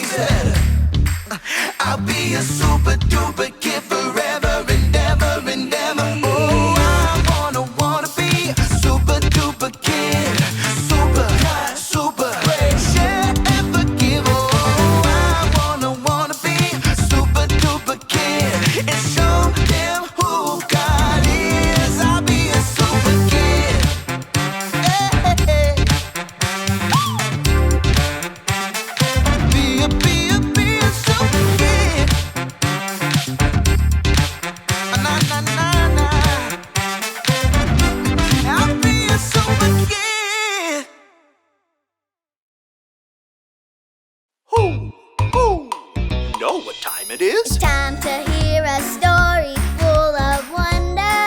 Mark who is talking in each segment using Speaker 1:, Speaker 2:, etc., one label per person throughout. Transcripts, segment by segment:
Speaker 1: said, I'll be a super duper kid forever and ever and ever. Oh, I wanna be a super duper kid. Super, super great. Share and forgive. Oh, I wanna be a super duper kid and show them who God is. I'll be a super kid. Hey. Be a super kid. Na na na na. I'll be a super kid.
Speaker 2: Who? You know what time it is?
Speaker 3: It's time to hear a story full of wonder.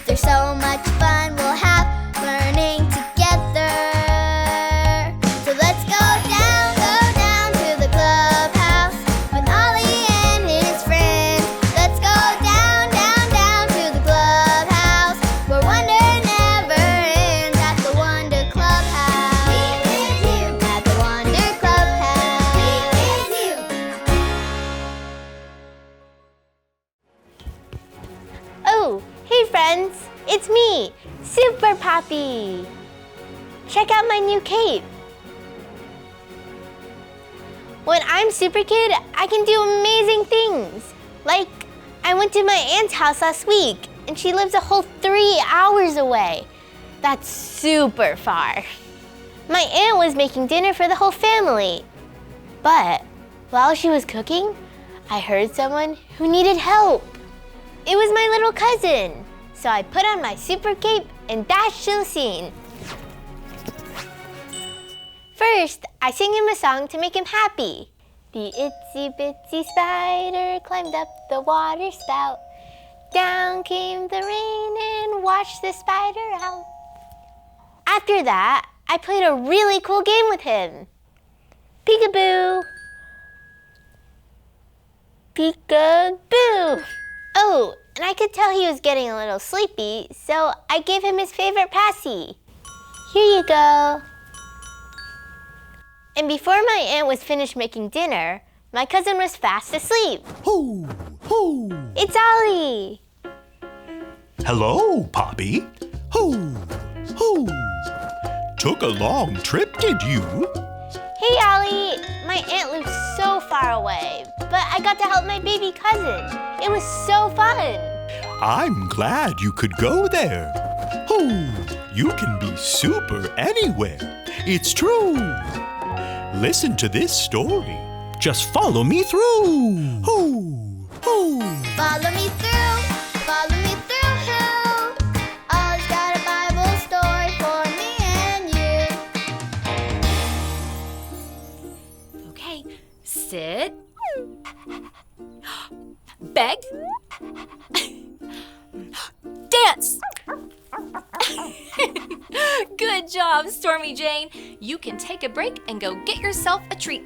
Speaker 3: There's so much fun we'll have learning together. So let's go down to the clubhouse with Ollie and his friends. Let's go down to the clubhouse where wonder never ends at the Wonder Clubhouse. Meet with you at the Wonder Clubhouse. Meet with you. Oh, hey friends, it's me, Super Poppy. Check out my new cape. When I'm Super Kid, I can do amazing things. Like, I went to my aunt's house last week, and she lives a whole 3 hours away. That's super far. My aunt was making dinner for the whole family. But while she was cooking, I heard someone who needed help. It was my little cousin. So I put on my super cape and dashed to the scene. First, I sang him a song to make him happy. The itsy bitsy spider climbed up the water spout. Down came the rain and washed the spider out. After that, I played a really cool game with him. Peekaboo. Peekaboo. Oh, and I could tell he was getting a little sleepy, so I gave him his favorite passy. Here you go. And before my aunt was finished making dinner, my cousin was fast asleep.
Speaker 2: Who?
Speaker 3: It's Ollie.
Speaker 2: Hello, Poppy. Who? Took a long trip, did you?
Speaker 3: Hey, Ollie. My aunt lives so far away, but I got to help my baby cousin. It was so fun.
Speaker 2: I'm glad you could go there. Who? You can be super anywhere. It's true. Listen to this story. Just follow me through. Who?
Speaker 3: Follow me through, follow me through, who? Ollie's got a Bible story for me and you.
Speaker 4: Okay, sit. Beg. Dance. Good job, Stormy Jane. You can take a break and go get yourself a treat.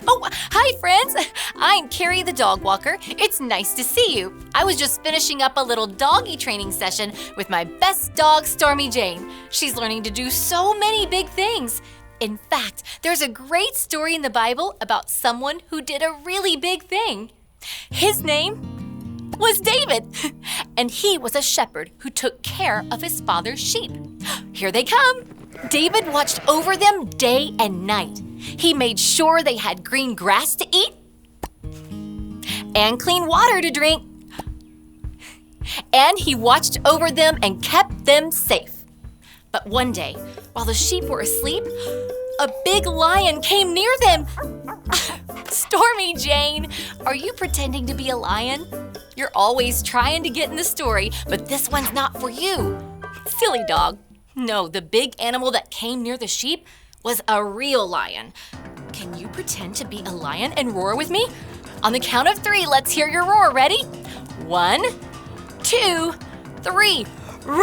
Speaker 4: Oh, hi, friends. I'm Carrie the dog walker. It's nice to see you. I was just finishing up a little doggy training session with my best dog, Stormy Jane. She's learning to do so many big things. In fact, there's a great story in the Bible about someone who did a really big thing. His name was David, and he was a shepherd who took care of his father's sheep. Here they come. David watched over them day and night. He made sure they had green grass to eat and clean water to drink. And he watched over them and kept them safe. But one day, while the sheep were asleep, a big lion came near them. Stormy Jane, are you pretending to be a lion? You're always trying to get in the story, but this one's not for you. Silly dog. No, the big animal that came near the sheep was a real lion. Can you pretend to be a lion and roar with me? On the count of 3, let's hear your roar. Ready? 1, 2, 3. Roar!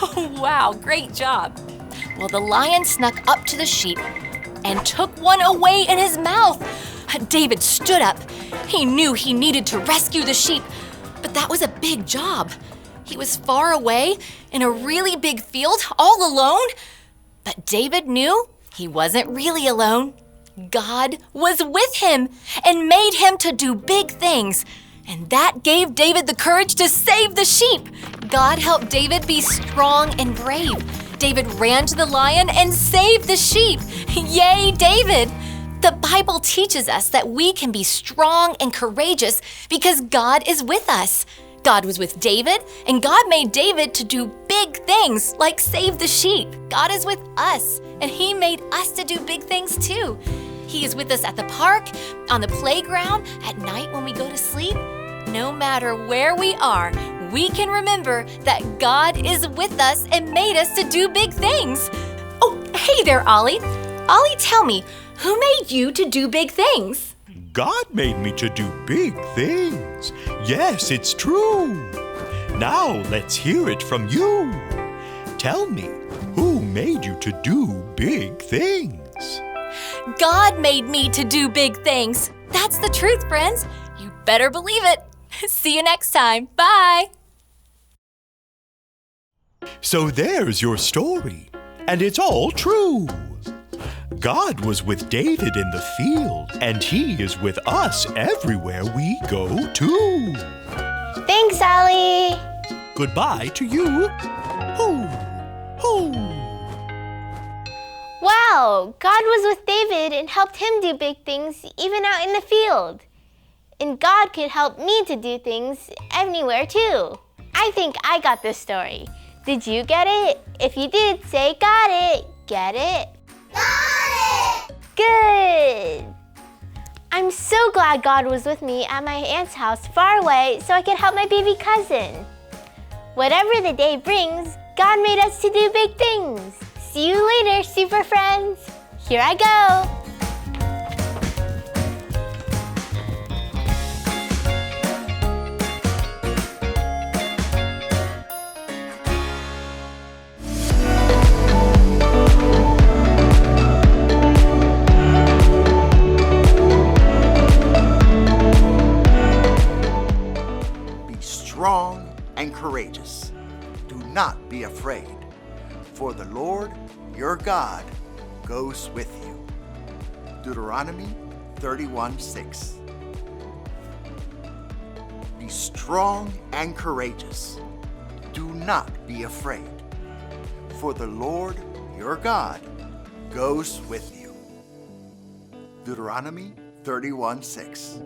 Speaker 4: Oh, wow, great job. Well, the lion snuck up to the sheep and took one away in his mouth. David stood up. He knew he needed to rescue the sheep, but that was a big job. He was far away in a really big field, all alone. But David knew He wasn't really alone. God was with him and made him to do big things. And that gave David the courage to save the sheep. God helped David be strong and brave. David ran to the lion and saved the sheep. Yay, David! The Bible teaches us that we can be strong and courageous because God is with us. God was with David, and God made David to do big things like save the sheep. God is with us, and He made us to do big things too. He is with us at the park, on the playground, at night when we go to sleep. No matter where we are, we can remember that God is with us and made us to do big things. Oh, hey there, Ollie. Ollie, tell me, who made you to do big things?
Speaker 2: God made me to do big things. Yes, it's true. Now let's hear it from you. Tell me, who made you to do big things?
Speaker 4: God made me to do big things. That's the truth, friends. You better believe it. See you next time. Bye.
Speaker 2: So there's your story, and it's all true. God was with David in the field, and He is with us everywhere we go too.
Speaker 3: Thanks, Ollie.
Speaker 2: Goodbye to you. Hoo, hoo.
Speaker 3: Wow, God was with David and helped him do big things even out in the field. And God could help me to do things anywhere too. I think I got this story. Did you get it? If you did, say got it. Get it? Got it! Good! I'm so glad God was with me at my aunt's house far away so I could help my baby cousin. Whatever the day brings, God made us to do big things. See you later, super friends. Here I go.
Speaker 5: Strong and courageous. Do not be afraid, for the Lord your God goes with you. Deuteronomy 31:6. Be strong and courageous. Do not be afraid, for the Lord your God goes with you. Deuteronomy 31:6.